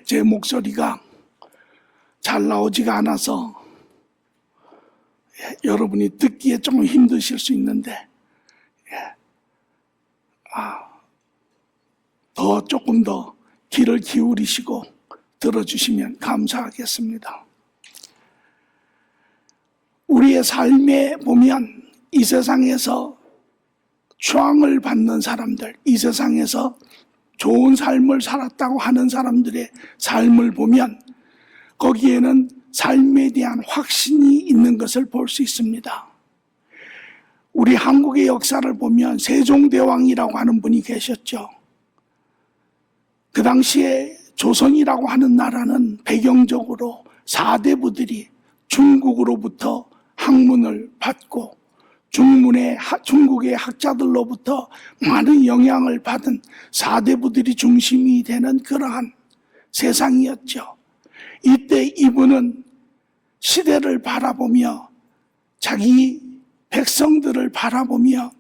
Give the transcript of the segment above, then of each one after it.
제 목소리가 잘 나오지가 않아서 여러분이 듣기에 좀 힘드실 수 있는데 조금 더 귀를 기울이시고 들어주시면 감사하겠습니다. 우리의 삶에 보면 이 세상에서 추앙을 받는 사람들, 이 세상에서 좋은 삶을 살았다고 하는 사람들의 삶을 보면 거기에는 삶에 대한 확신이 있는 것을 볼 수 있습니다. 우리 한국의 역사를 보면 세종대왕이라고 하는 분이 계셨죠. 그 당시에 조선이라고 하는 나라는 배경적으로 사대부들이 중국으로부터 학문을 받고 중국의 학자들로부터 많은 영향을 받은 사대부들이 중심이 되는 그러한 세상이었죠. 이때 이분은 시대를 바라보며 자기 백성들을 바라보며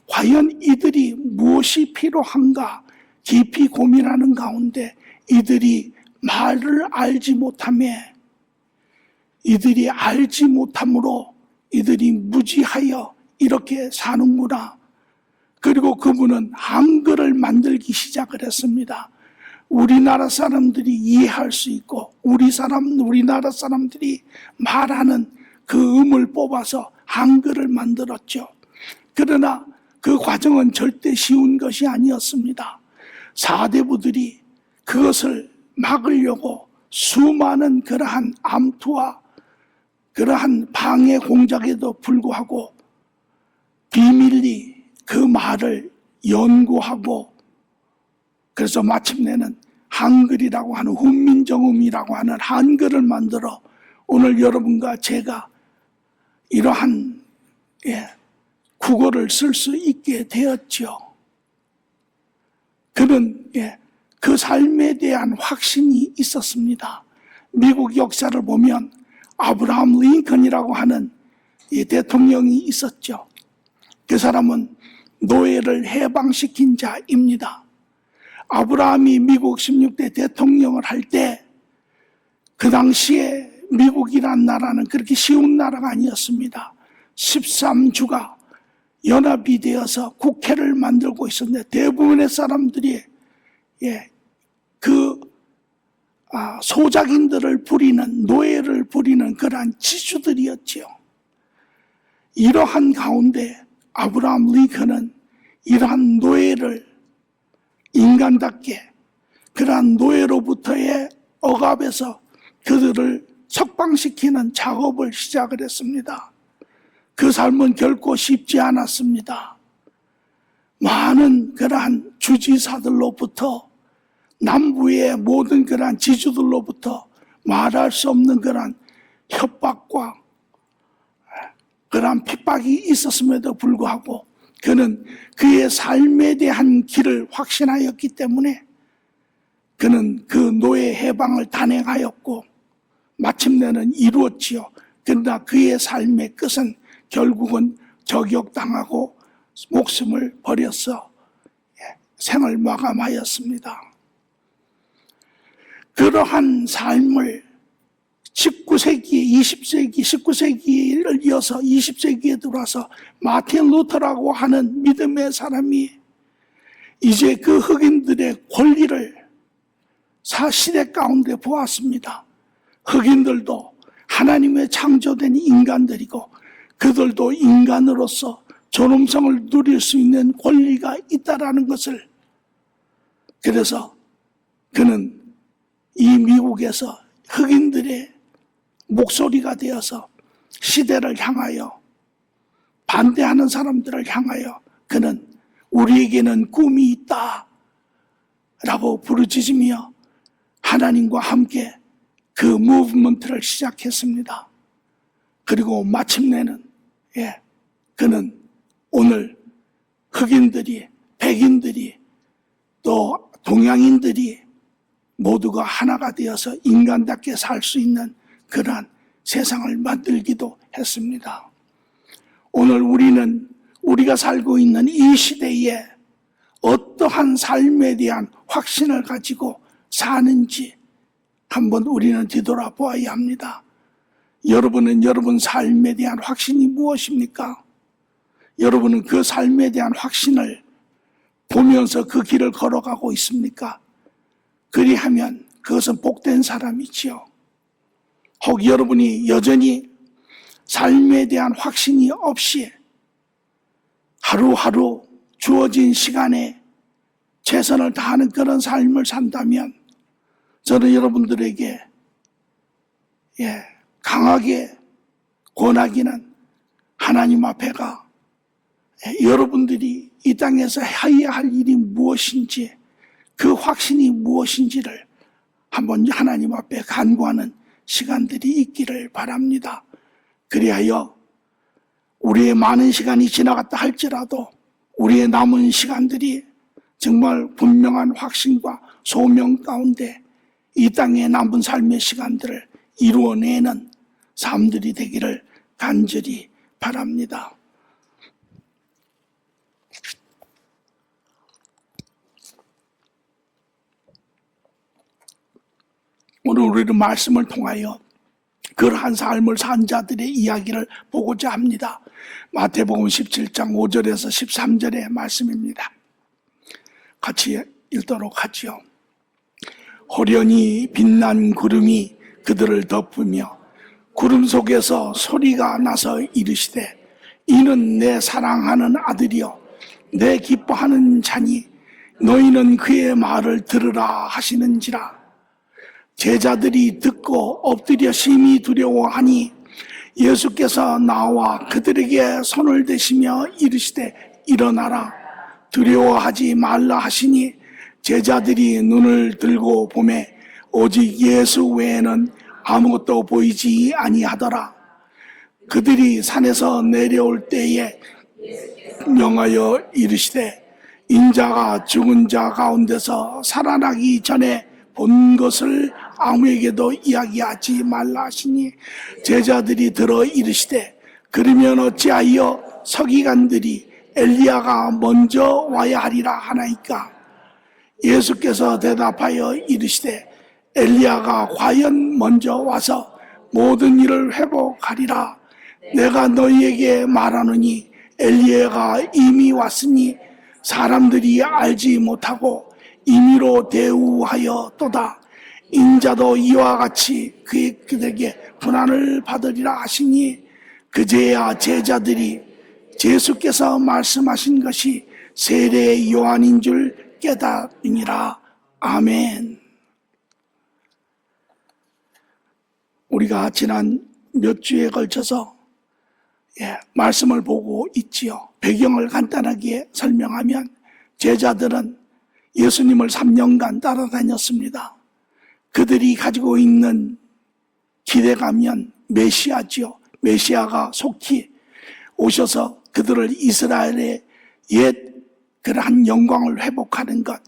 과연 이들이 무엇이 필요한가 깊이 고민하는 가운데 이들이 말을 알지 못함에 이들이 알지 못함으로 이들이 무지하여 이렇게 사는구나. 그리고 그분은 한글을 만들기 시작을 했습니다. 우리나라 사람들이 이해할 수 있고 우리나라 사람들이 말하는 그 음을 뽑아서 한글을 만들었죠. 그러나 그 과정은 절대 쉬운 것이 아니었습니다. 사대부들이 그것을 막으려고 수많은 그러한 암투와 그러한 방해 공작에도 불구하고 비밀리 그 말을 연구하고 그래서 마침내는 한글이라고 하는 훈민정음이라고 하는 한글을 만들어 오늘 여러분과 제가 이러한 국어를 쓸 수 있게 되었죠. 그는 그 삶에 대한 확신이 있었습니다. 미국 역사를 보면 아브라함 링컨이라고 하는 이 대통령이 있었죠. 그 사람은 노예를 해방시킨 자입니다. 아브라함이 미국 16대 대통령을 할 때 그 당시에 미국이란 나라는 그렇게 쉬운 나라가 아니었습니다. 13주가 연합이 되어서 국회를 만들고 있었는데 대부분의 사람들이 소작인들을 부리는 노예를 부리는 그러한 지주들이었지요. 이러한 가운데 아브라함 링컨은 이러한 노예를 인간답게 그러한 노예로부터의 억압에서 그들을 석방시키는 작업을 시작을 했습니다. 그 삶은 결코 쉽지 않았습니다. 많은 그러한 주지사들로부터 남부의 모든 그러한 지주들로부터 말할 수 없는 그러한 협박과 그러한 핍박이 있었음에도 불구하고 그는 그의 삶에 대한 길을 확신하였기 때문에 그는 그 노예 해방을 단행하였고 마침내는 이루었지요. 그러나 그의 삶의 끝은 결국은 저격당하고 목숨을 버려서 생을 마감하였습니다. 그러한 삶을 19세기, 20세기, 19세기를 이어서 20세기에 들어와서 마틴 루터라고 하는 믿음의 사람이 이제 그 흑인들의 권리를 시대 가운데 보았습니다. 흑인들도 하나님의 창조된 인간들이고 그들도 인간으로서 존엄성을 누릴 수 있는 권리가 있다라는 것을 그래서 그는 이 미국에서 흑인들의 목소리가 되어서 시대를 향하여 반대하는 사람들을 향하여 그는 우리에게는 꿈이 있다 라고 부르짖으며 하나님과 함께 그 무브먼트를 시작했습니다. 그리고 마침내는 그는 오늘 흑인들이 백인들이 또 동양인들이 모두가 하나가 되어서 인간답게 살 수 있는 그러한 세상을 만들기도 했습니다. 오늘 우리가 살고 있는 이 시대에 어떠한 삶에 대한 확신을 가지고 사는지 한번 우리는 뒤돌아보아야 합니다. 여러분은 여러분 삶에 대한 확신이 무엇입니까? 여러분은 그 삶에 대한 확신을 보면서 그 길을 걸어가고 있습니까? 그리하면 그것은 복된 사람이지요. 혹 여러분이 여전히 삶에 대한 확신이 없이 하루하루 주어진 시간에 최선을 다하는 그런 삶을 산다면 저는 여러분들에게 강하게 권하기는 하나님 앞에가 여러분들이 이 땅에서 해야 할 일이 무엇인지 그 확신이 무엇인지를 한번 하나님 앞에 간구하는 시간들이 있기를 바랍니다. 그리하여 우리의 많은 시간이 지나갔다 할지라도 우리의 남은 시간들이 정말 분명한 확신과 소명 가운데 이 땅에 남은 삶의 시간들을 이루어내는 삶들이 되기를 간절히 바랍니다. 오늘 우리는 말씀을 통하여 그러한 삶을 산 자들의 이야기를 보고자 합니다. 마태복음 17장 5절에서 13절의 말씀입니다. 같이 읽도록 하지요. 호련히 빛난 구름이 그들을 덮으며 구름 속에서 소리가 나서 이르시되 이는 내 사랑하는 아들이요 내 기뻐하는 자니 너희는 그의 말을 들으라 하시는지라. 제자들이 듣고 엎드려 심히 두려워하니 예수께서 나와 그들에게 손을 대시며 이르시되 일어나라 두려워하지 말라 하시니 제자들이 눈을 들고 보매 오직 예수 외에는 아무것도 보이지 아니하더라. 그들이 산에서 내려올 때에 명하여 이르시되 인자가 죽은 자 가운데서 살아나기 전에 본 것을 아무에게도 이야기하지 말라 하시니 제자들이 들어 이르시되 그러면 어찌하여 서기관들이 엘리야가 먼저 와야 하리라 하나이까. 예수께서 대답하여 이르시되 엘리야가 과연 먼저 와서 모든 일을 회복하리라. 내가 너희에게 말하노니 엘리야가 이미 왔으니 사람들이 알지 못하고 임의로 대우하였도다. 인자도 이와 같이 그들에게 분한을 받으리라 하시니 그제야 제자들이 예수께서 말씀하신 것이 세례 요한인 줄 깨달으니라. 아멘. 우리가 지난 몇 주에 걸쳐서 말씀을 보고 있지요. 배경을 간단하게 설명하면 제자들은 예수님을 3년간 따라다녔습니다. 그들이 가지고 있는 기대감은 메시아지요. 메시아가 속히 오셔서 그들을 이스라엘의 옛 그러한 영광을 회복하는 것,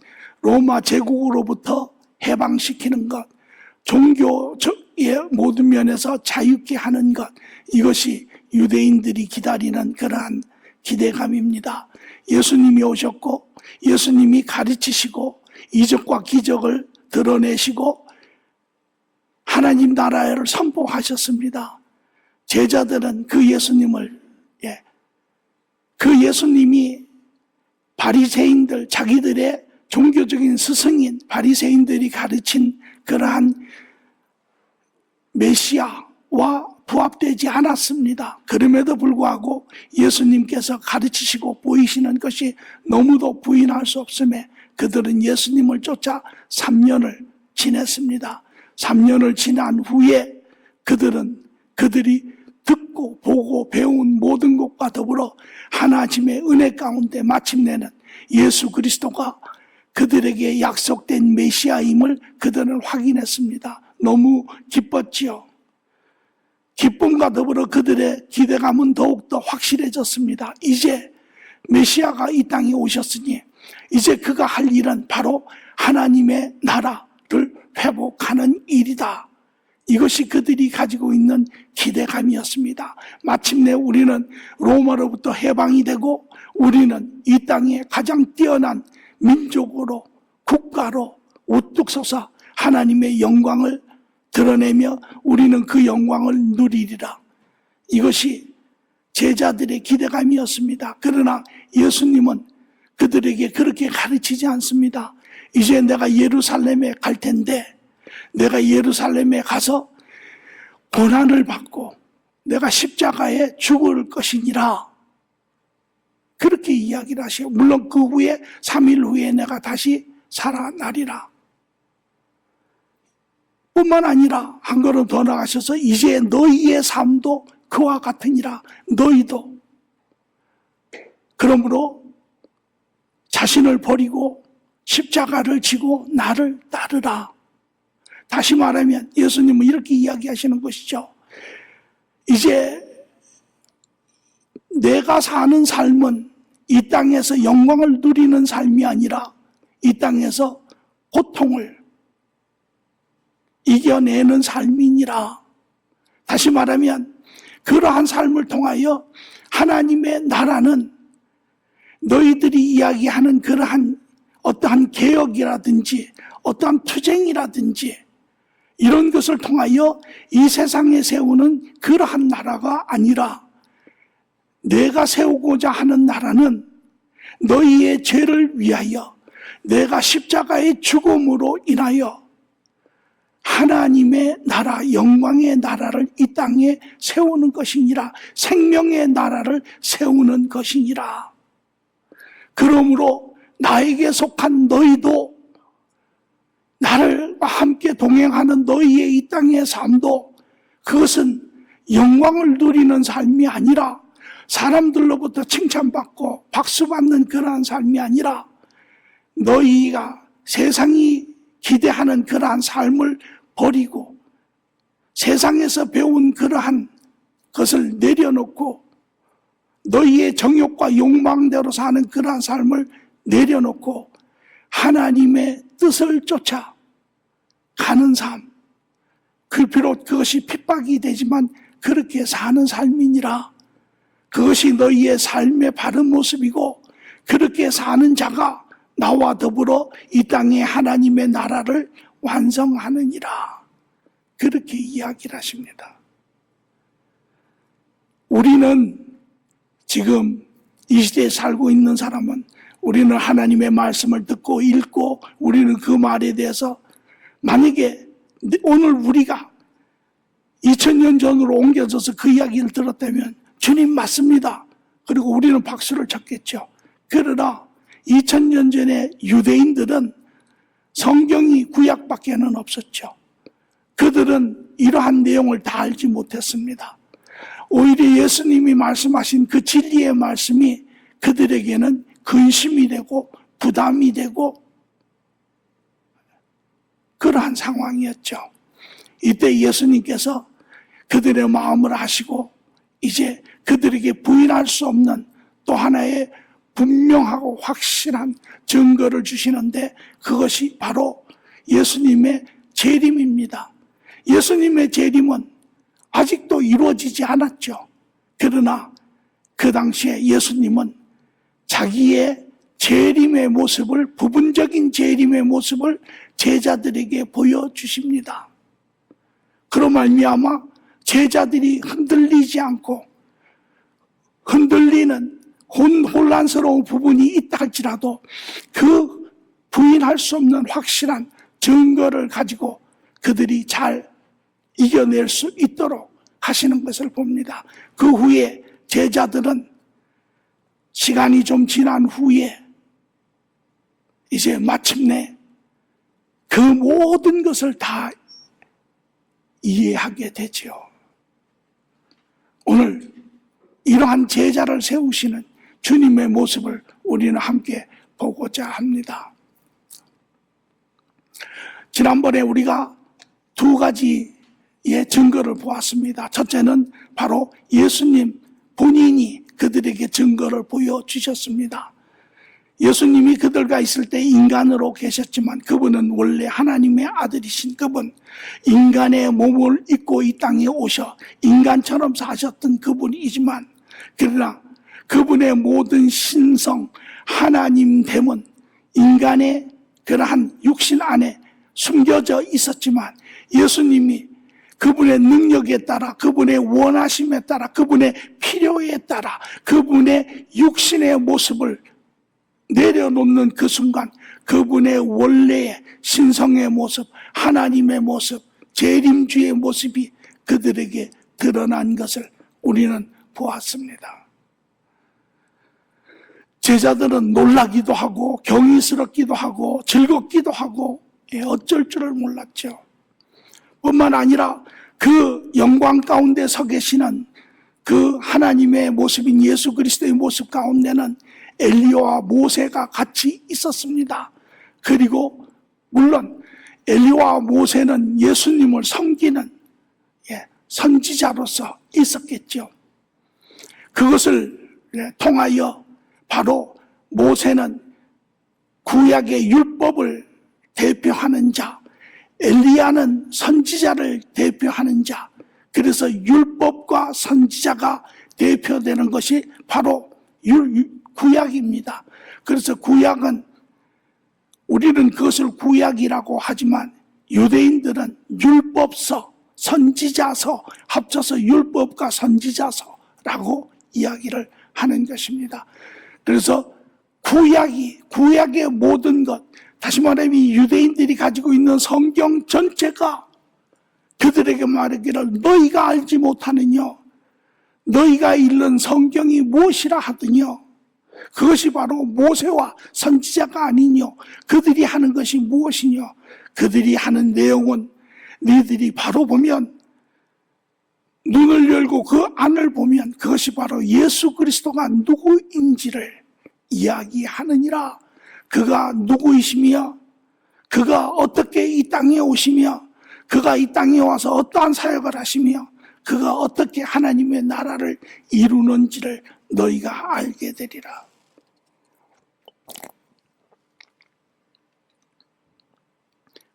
로마 제국으로부터 해방시키는 것, 종교의 모든 면에서 자유케 하는 것, 이것이 유대인들이 기다리는 그러한 기대감입니다. 예수님이 오셨고 예수님이 가르치시고 이적과 기적을 드러내시고 하나님 나라를 선포하셨습니다. 제자들은 그 예수님을 그 예수님이 바리새인들 자기들의 종교적인 스승인 바리새인들이 가르친 그러한 메시아와 부합되지 않았습니다. 그럼에도 불구하고 예수님께서 가르치시고 보이시는 것이 너무도 부인할 수 없음에 그들은 예수님을 쫓아 3년을 지냈습니다. 3년을 지난 후에 그들이 듣고 보고 배운 모든 것과 더불어 하나님의 은혜 가운데 마침내는 예수 그리스도가 그들에게 약속된 메시아임을 그들은 확인했습니다. 너무 기뻤지요. 기쁨과 더불어 그들의 기대감은 더욱더 확실해졌습니다. 이제 메시아가 이 땅에 오셨으니 이제 그가 할 일은 바로 하나님의 나라를 회복하는 일이다. 이것이 그들이 가지고 있는 기대감이었습니다. 마침내 우리는 로마로부터 해방이 되고 우리는 이 땅에 가장 뛰어난 민족으로 국가로 우뚝 서서 하나님의 영광을 드러내며 우리는 그 영광을 누리리라. 이것이 제자들의 기대감이었습니다. 그러나 예수님은 그들에게 그렇게 가르치지 않습니다. 이제 내가 예루살렘에 갈 텐데 내가 예루살렘에 가서 고난을 받고 내가 십자가에 죽을 것이니라. 그렇게 이야기를 하시고, 물론 그 후에 3일 후에 내가 다시 살아나리라. 뿐만 아니라 한 걸음 더 나가셔서 이제 너희의 삶도 그와 같으니라. 너희도 그러므로 자신을 버리고 십자가를 지고 나를 따르라. 다시 말하면 예수님은 이렇게 이야기하시는 것이죠. 이제 내가 사는 삶은 이 땅에서 영광을 누리는 삶이 아니라 이 땅에서 고통을 이겨내는 삶이니라. 다시 말하면 그러한 삶을 통하여 하나님의 나라는 너희들이 이야기하는 그러한 어떠한 개혁이라든지 어떠한 투쟁이라든지 이런 것을 통하여 이 세상에 세우는 그러한 나라가 아니라 내가 세우고자 하는 나라는 너희의 죄를 위하여 내가 십자가의 죽음으로 인하여 하나님의 나라, 영광의 나라를 이 땅에 세우는 것이니라. 생명의 나라를 세우는 것이니라. 그러므로 나에게 속한 너희도 나를 함께 동행하는 너희의 이 땅의 삶도 그것은 영광을 누리는 삶이 아니라 사람들로부터 칭찬받고 박수받는 그러한 삶이 아니라 너희가 세상이 기대하는 그러한 삶을 버리고 세상에서 배운 그러한 것을 내려놓고 너희의 정욕과 욕망대로 사는 그러한 삶을 내려놓고 하나님의 뜻을 쫓아 가는 삶, 그 비록 그것이 핍박이 되지만 그렇게 사는 삶이니라. 그것이 너희의 삶의 바른 모습이고 그렇게 사는 자가 나와 더불어 이 땅에 하나님의 나라를 완성하느니라. 그렇게 이야기를 하십니다. 우리는 지금 이 시대에 살고 있는 사람은 우리는 하나님의 말씀을 듣고 읽고 우리는 그 말에 대해서 만약에 오늘 우리가 2000년 전으로 옮겨져서 그 이야기를 들었다면 주님 맞습니다. 그리고 우리는 박수를 쳤겠죠. 그러나 2000년 전에 유대인들은 성경이 구약밖에는 없었죠. 그들은 이러한 내용을 다 알지 못했습니다. 오히려 예수님이 말씀하신 그 진리의 말씀이 그들에게는 근심이 되고 부담이 되고 그러한 상황이었죠. 이때 예수님께서 그들의 마음을 아시고 이제 그들에게 부인할 수 없는 또 하나의 분명하고 확실한 증거를 주시는데 그것이 바로 예수님의 재림입니다. 예수님의 재림은 아직도 이루어지지 않았죠. 그러나 그 당시에 예수님은 자기의 재림의 모습을, 부분적인 재림의 모습을 제자들에게 보여주십니다. 그로 말미암아 제자들이 흔들리지 않고 흔들리는 혼란스러운 부분이 있다 할지라도 그 부인할 수 없는 확실한 증거를 가지고 그들이 잘 이겨낼 수 있도록 하시는 것을 봅니다. 그 후에 제자들은 시간이 좀 지난 후에 이제 마침내 그 모든 것을 다 이해하게 되죠. 오늘 이러한 제자를 세우시는 주님의 모습을 우리는 함께 보고자 합니다. 지난번에 우리가 두 가지의 증거를 보았습니다. 첫째는 바로 예수님 본인이 그들에게 증거를 보여주셨습니다. 예수님이 그들과 있을 때 인간으로 계셨지만 그분은 원래 하나님의 아들이신 그분, 인간의 몸을 입고 이 땅에 오셔 인간처럼 사셨던 그분이지만 그러나 그분의 모든 신성, 하나님됨은 인간의 그러한 육신 안에 숨겨져 있었지만 예수님이 그분의 능력에 따라, 그분의 원하심에 따라, 그분의 필요에 따라 그분의 육신의 모습을 내려놓는 그 순간 그분의 원래의 신성의 모습, 하나님의 모습, 재림주의 모습이 그들에게 드러난 것을 우리는 보았습니다. 제자들은 놀라기도 하고 경이스럽기도 하고 즐겁기도 하고 어쩔 줄을 몰랐죠. 뿐만 아니라 그 영광 가운데 서 계시는 그 하나님의 모습인 예수 그리스도의 모습 가운데는 엘리야와 모세가 같이 있었습니다. 그리고 물론 엘리야와 모세는 예수님을 섬기는 선지자로서 있었겠죠. 그것을 통하여 바로 모세는 구약의 율법을 대표하는 자, 엘리야는 선지자를 대표하는 자, 그래서 율법과 선지자가 대표되는 것이 바로 구약입니다. 그래서 구약은 우리는 그것을 구약이라고 하지만 유대인들은 율법서, 선지자서 합쳐서 율법과 선지자서라고 이야기를 하는 것입니다. 그래서 구약의 모든 것, 다시 말하면 유대인들이 가지고 있는 성경 전체가 그들에게 말하기를 너희가 알지 못하느냐, 너희가 읽는 성경이 무엇이라 하더냐, 그것이 바로 모세와 선지자가 아니냐, 그들이 하는 것이 무엇이냐, 그들이 하는 내용은 너희들이 바로 보면, 눈을 열고 그 안을 보면 그것이 바로 예수 그리스도가 누구인지를 이야기하느니라. 그가 누구이시며 그가 어떻게 이 땅에 오시며 그가 이 땅에 와서 어떠한 사역을 하시며 그가 어떻게 하나님의 나라를 이루는지를 너희가 알게 되리라.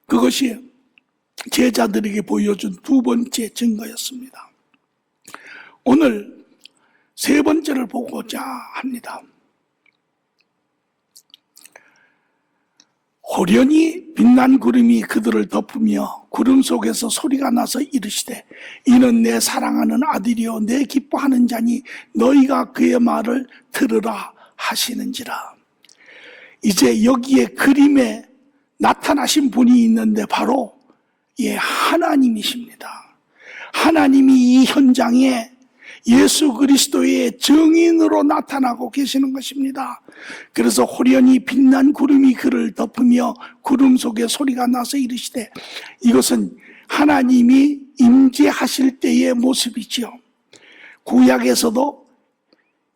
그것이 제자들에게 보여준 두 번째 증거였습니다. 오늘 세 번째를 보고자 합니다. 호련히 빛난 구름이 그들을 덮으며 구름 속에서 소리가 나서 이르시되 이는 내 사랑하는 아들이요 내 기뻐하는 자니 너희가 그의 말을 들으라 하시는지라. 이제 여기에 그림에 나타나신 분이 있는데 바로 하나님이십니다. 하나님이 이 현장에 예수 그리스도의 증인으로 나타나고 계시는 것입니다. 그래서 호련히 빛난 구름이 그를 덮으며 구름 속에 소리가 나서 이르시되, 이것은 하나님이 임재하실 때의 모습이지요. 구약에서도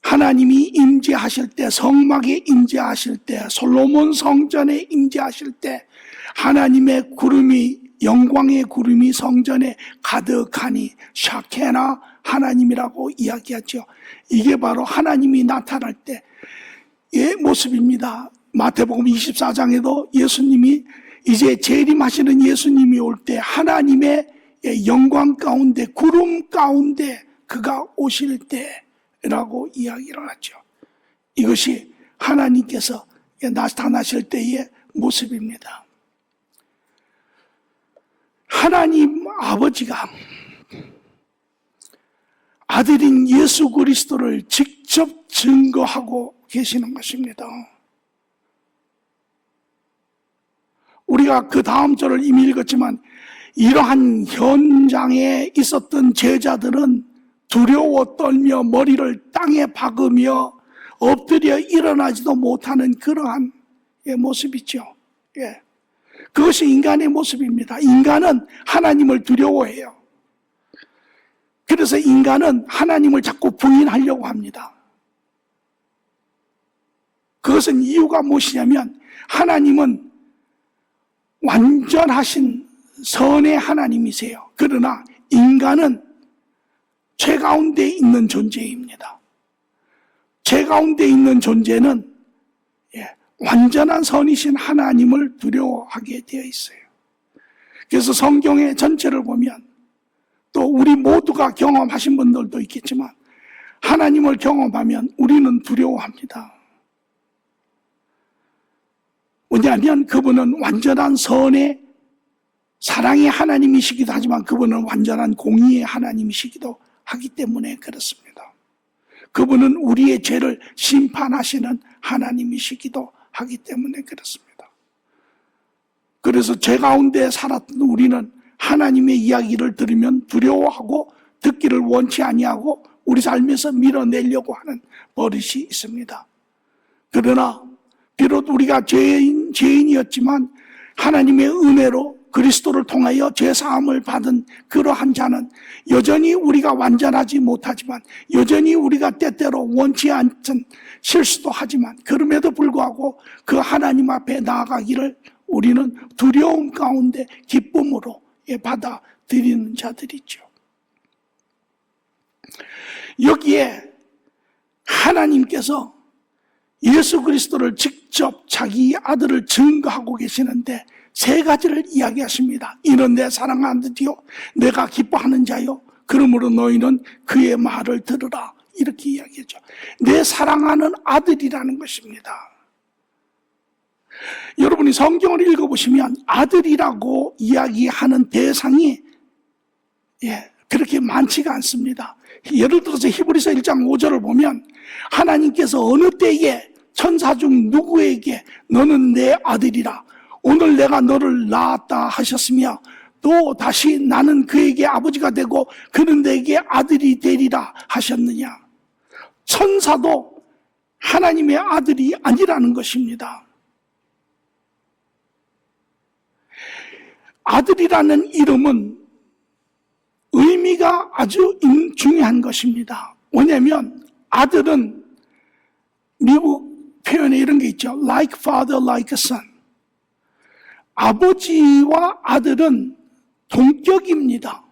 하나님이 임재하실 때, 성막에 임재하실 때, 솔로몬 성전에 임재하실 때 하나님의 구름이, 영광의 구름이 성전에 가득하니 샤케나 하나님이라고 이야기하죠. 이게 바로 하나님이 나타날 때의 모습입니다. 마태복음 24장에도 예수님이 이제 재림하시는 예수님이 올 때 하나님의 영광 가운데, 구름 가운데 그가 오실 때라고 이야기를 하죠. 이것이 하나님께서 나타나실 때의 모습입니다. 하나님 아버지가 아들인 예수 그리스도를 직접 증거하고 계시는 것입니다. 우리가 그 다음 절을 이미 읽었지만 이러한 현장에 있었던 제자들은 두려워 떨며 머리를 땅에 박으며 엎드려 일어나지도 못하는 그러한 모습이죠. 그것이 인간의 모습입니다. 인간은 하나님을 두려워해요. 그래서 인간은 하나님을 자꾸 부인하려고 합니다. 그것은 이유가 무엇이냐면 하나님은 완전하신 선의 하나님이세요. 그러나 인간은 죄 가운데 있는 존재입니다. 죄 가운데 있는 존재는 완전한 선이신 하나님을 두려워하게 되어 있어요. 그래서 성경의 전체를 보면 또 우리 모두가 경험하신 분들도 있겠지만 하나님을 경험하면 우리는 두려워합니다. 왜냐하면 그분은 완전한 선의 사랑의 하나님이시기도 하지만 그분은 완전한 공의의 하나님이시기도 하기 때문에 그렇습니다. 그분은 우리의 죄를 심판하시는 하나님이시기도 하기 때문에 그렇습니다. 그래서 죄 가운데 살았던 우리는 하나님의 이야기를 들으면 두려워하고 듣기를 원치 아니하고 우리 삶에서 밀어내려고 하는 버릇이 있습니다. 그러나 비록 우리가 죄인이었지만 하나님의 은혜로 그리스도를 통하여 죄사함을 받은 그러한 자는 여전히 우리가 완전하지 못하지만 여전히 우리가 때때로 원치 않던 실수도 하지만 그럼에도 불구하고 그 하나님 앞에 나아가기를 우리는 두려움 가운데 기쁨으로 받아들이는 자들이죠. 여기에 하나님께서 예수 그리스도를 직접 자기 아들을 증거하고 계시는데 세 가지를 이야기하십니다. 이는 내 사랑하는 아들이요 내가 기뻐하는 자요 그러므로 너희는 그의 말을 들으라. 이렇게 이야기하죠. 내 사랑하는 아들이라는 것입니다. 여러분이 성경을 읽어보시면 아들이라고 이야기하는 대상이 그렇게 많지가 않습니다. 예를 들어서 히브리서 1장 5절을 보면 하나님께서 어느 때에 천사 중 누구에게 너는 내 아들이라 오늘 내가 너를 낳았다 하셨으며 또 다시 나는 그에게 아버지가 되고 그는 내게 아들이 되리라 하셨느냐. 천사도 하나님의 아들이 아니라는 것입니다. 아들이라는 이름은 의미가 아주 중요한 것입니다. 왜냐하면 아들은 미국 표현에 이런 게 있죠. Like father, like son. 아버지와 아들은 동격입니다.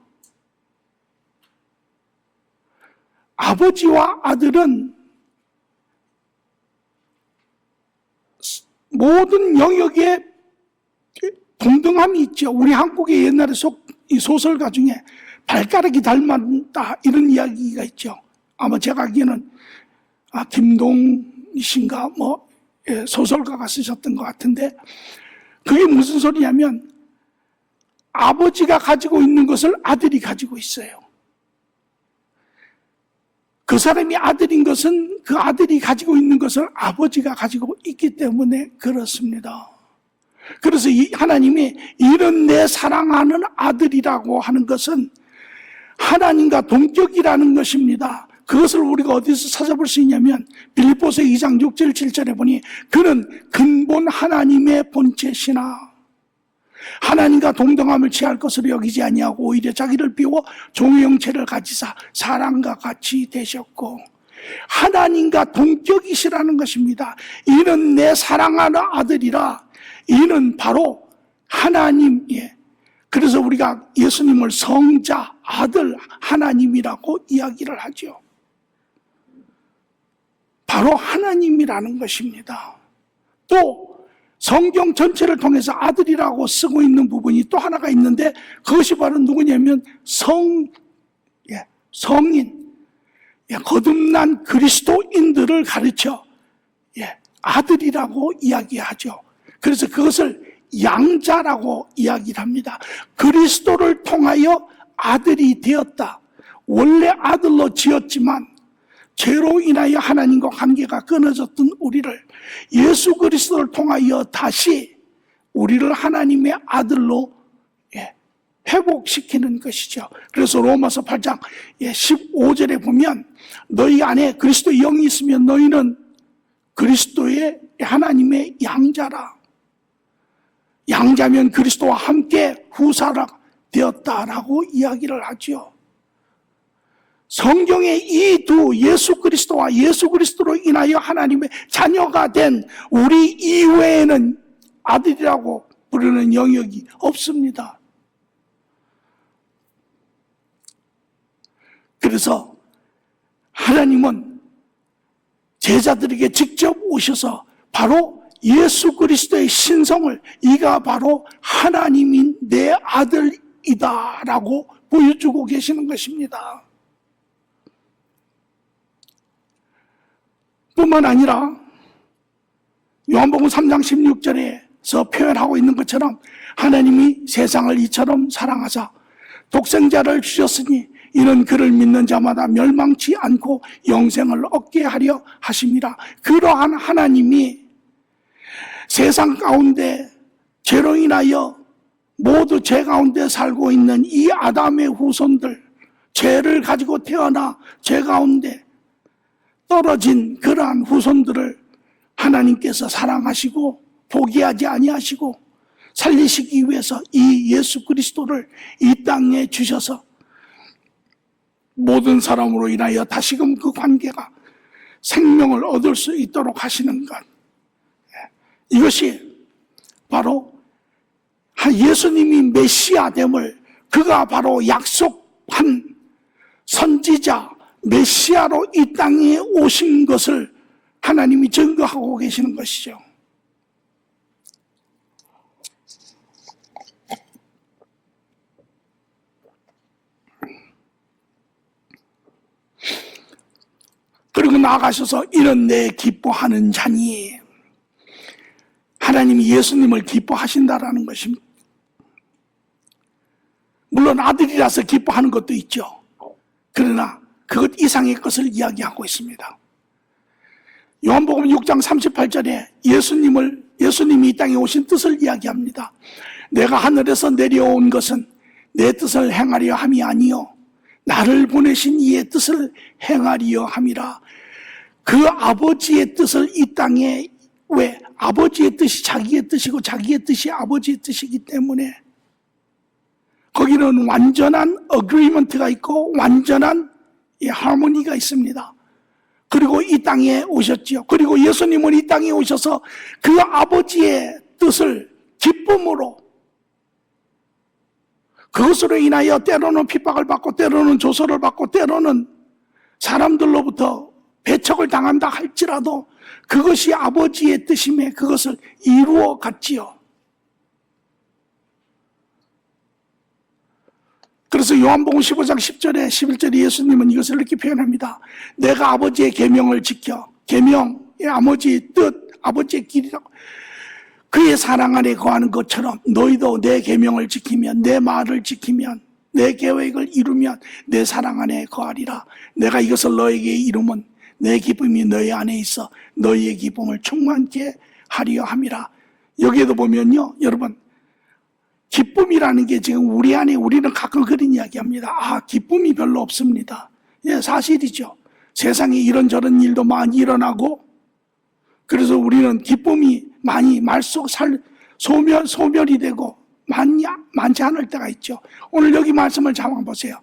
아버지와 아들은 모든 영역에 동등함이 있죠. 우리 한국의 옛날에 이 소설가 중에 발가락이 닮았다 이런 이야기가 있죠. 아마 제가 알기에는 김동희신가 소설가가 쓰셨던 것 같은데 그게 무슨 소리냐면 아버지가 가지고 있는 것을 아들이 가지고 있어요. 그 사람이 아들인 것은 그 아들이 가지고 있는 것을 아버지가 가지고 있기 때문에 그렇습니다. 그래서 하나님이 이런 내 사랑하는 아들이라고 하는 것은 하나님과 동격이라는 것입니다. 그것을 우리가 어디서 찾아볼 수 있냐면 빌립보서 2장 6절 7절에 보니 그는 근본 하나님의 본체시나 하나님과 동등함을 취할 것으로 여기지 아니하고 오히려 자기를 비워 종의 형체를 가지사 사람과 같이 되셨고 하나님과 동격이시라는 것입니다. 이는 내 사랑하는 아들이라 이는 바로 하나님이에요. 그래서 우리가 예수님을 성자, 아들, 하나님이라고 이야기를 하죠. 바로 하나님이라는 것입니다. 또 성경 전체를 통해서 아들이라고 쓰고 있는 부분이 또 하나가 있는데 그것이 바로 누구냐면 성인, 거듭난 그리스도인들을 가르쳐 아들이라고 이야기하죠. 그래서 그것을 양자라고 이야기를 합니다. 그리스도를 통하여 아들이 되었다. 원래 아들로 지었지만 죄로 인하여 하나님과 관계가 끊어졌던 우리를 예수 그리스도를 통하여 다시 우리를 하나님의 아들로 회복시키는 것이죠. 그래서 로마서 8장 15절에 보면 너희 안에 그리스도의 영이 있으면 너희는 그리스도의 하나님의 양자라. 양자면 그리스도와 함께 후사라 되었다라고 이야기를 하죠. 성경의 이 두 예수 그리스도와 예수 그리스도로 인하여 하나님의 자녀가 된 우리 이외에는 아들이라고 부르는 영역이 없습니다. 그래서 하나님은 제자들에게 직접 오셔서 바로 예수 그리스도의 신성을 이가 바로 하나님인 내 아들이다라고 보여주고 계시는 것입니다. 뿐만 아니라 요한복음 3장 16절에 표현하고 있는 것처럼 하나님이 세상을 이처럼 사랑하사 독생자를 주셨으니 이는 그를 믿는 자마다 멸망치 않고 영생을 얻게 하려 하심이라. 그러한 하나님이 세상 가운데 죄로 인하여 모두 죄 가운데 살고 있는 이 아담의 후손들, 죄를 가지고 태어나 죄 가운데 떨어진 그러한 후손들을 하나님께서 사랑하시고 포기하지 아니하시고 살리시기 위해서 이 예수 그리스도를 이 땅에 주셔서 모든 사람으로 인하여 다시금 그 관계가 생명을 얻을 수 있도록 하시는 것, 이것이 바로 예수님이 메시아됨을, 그가 바로 약속한 선지자 메시아로 이 땅에 오신 것을 하나님이 증거하고 계시는 것이죠. 그리고 나아가셔서 이런 내 기뻐하는 자니, 하나님이 예수님을 기뻐하신다라는 것입니다. 물론 아들이라서 기뻐하는 것도 있죠. 그러나 그것 이상의 것을 이야기하고 있습니다. 요한복음 6장 38절에 예수님이 이 땅에 오신 뜻을 이야기합니다. 내가 하늘에서 내려온 것은 내 뜻을 행하려 함이 아니요 나를 보내신 이의 뜻을 행하리여 함이라. 그 아버지의 뜻을 이 땅에, 왜? 아버지의 뜻이 자기의 뜻이고 자기의 뜻이 아버지의 뜻이기 때문에 거기는 완전한 어그리먼트가 있고 완전한 하모니가 있습니다. 그리고 이 땅에 오셨지요. 그리고 예수님은 이 땅에 오셔서 그 아버지의 뜻을 기쁨으로, 그것으로 인하여 때로는 핍박을 받고 때로는 조소를 받고 때로는 사람들로부터 배척을 당한다 할지라도 그것이 아버지의 뜻임에 그것을 이루어 갔지요. 그래서 요한복음 15장 10절에 11절에 예수님은 이것을 이렇게 표현합니다. 내가 아버지의 계명을 지켜, 계명의 아버지의 뜻, 아버지의 길이라고, 그의 사랑 안에 거하는 것처럼 너희도 내 계명을 지키면, 내 말을 지키면, 내 계획을 이루면 내 사랑 안에 거하리라. 내가 이것을 너에게 이루면 내 기쁨이 너희 안에 있어 너희의 기쁨을 충만케 하려 함이라. 여기에도 보면요, 여러분, 기쁨이라는 게 지금 우리 안에, 우리는 가끔 그런 이야기 합니다. 기쁨이 별로 없습니다. 예, 사실이죠. 세상에 이런저런 일도 많이 일어나고, 그래서 우리는 기쁨이 많이 소멸이 되고 많지 않을 때가 있죠. 오늘 여기 말씀을 잡아보세요.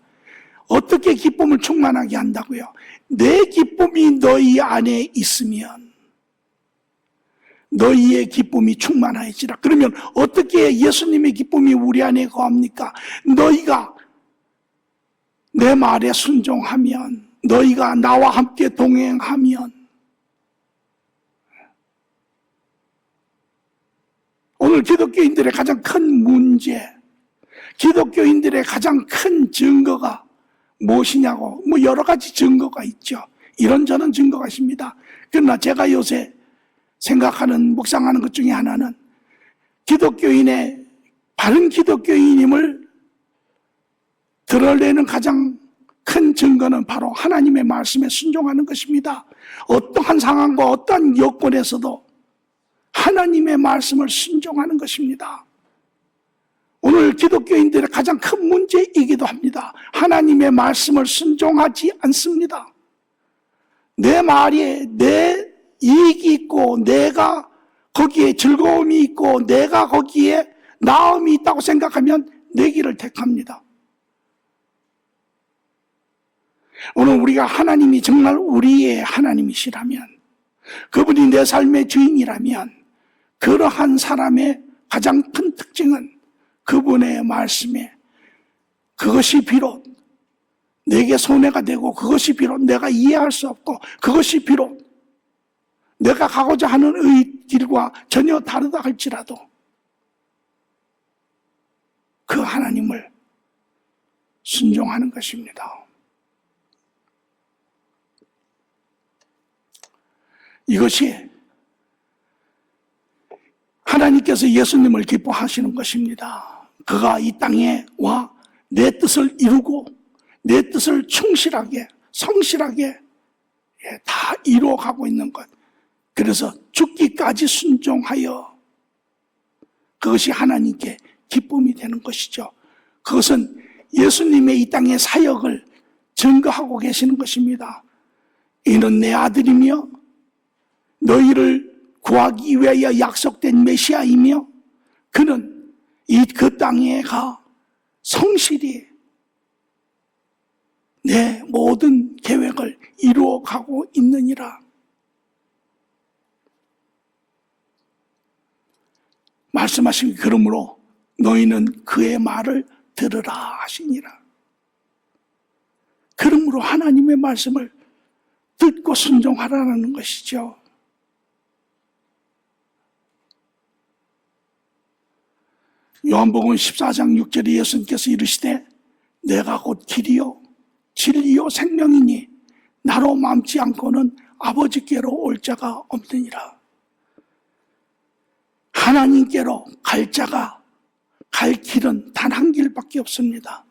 어떻게 기쁨을 충만하게 한다고요? 내 기쁨이 너희 안에 있으면 너희의 기쁨이 충만해지라. 그러면 어떻게 예수님의 기쁨이 우리 안에 거합니까? 너희가 내 말에 순종하면, 너희가 나와 함께 동행하면. 오늘 기독교인들의 가장 큰 문제, 기독교인들의 가장 큰 증거가 무엇이냐고, 여러 가지 증거가 있죠. 이런저런 증거가 있습니다. 그러나 제가 요새 생각하는, 묵상하는 것 중에 하나는 기독교인의, 바른 기독교인임을 드러내는 가장 큰 증거는 바로 하나님의 말씀에 순종하는 것입니다. 어떠한 상황과 어떠한 여건에서도 하나님의 말씀을 순종하는 것입니다. 오늘 기독교인들의 가장 큰 문제이기도 합니다. 하나님의 말씀을 순종하지 않습니다. 내 말에 내 이익이 있고 내가 거기에 즐거움이 있고 내가 거기에 나음이 있다고 생각하면 내 길을 택합니다. 오늘 우리가 하나님이 정말 우리의 하나님이시라면, 그분이 내 삶의 주인이라면, 그러한 사람의 가장 큰 특징은 그분의 말씀에 그것이 비록 내게 손해가 되고, 그것이 비록 내가 이해할 수 없고, 그것이 비록 내가 가고자 하는 길과 전혀 다르다 할지라도 그 하나님을 순종하는 것입니다. 이것이 하나님께서 예수님을 기뻐하시는 것입니다. 그가 이 땅에 와 내 뜻을 이루고 내 뜻을 충실하게 성실하게 다 이루어가고 있는 것. 그래서 죽기까지 순종하여 그것이 하나님께 기쁨이 되는 것이죠. 그것은 예수님의 이 땅의 사역을 증거하고 계시는 것입니다. 이는 내 아들이며 너희를 구하기 위하여 약속된 메시아이며 그는 그 땅에 가 성실히 내 모든 계획을 이루어가고 있느니라. 말씀하신 그러므로 너희는 그의 말을 들으라 하시니라. 그러므로 하나님의 말씀을 듣고 순종하라는 것이죠. 요한복음 14장 6절에 예수님께서 이르시되 내가 곧 길이요 진리요 생명이니 나로 맘지 않고는 아버지께로 올 자가 없느니라. 하나님께로 갈 길은 단 한 길밖에 없습니다.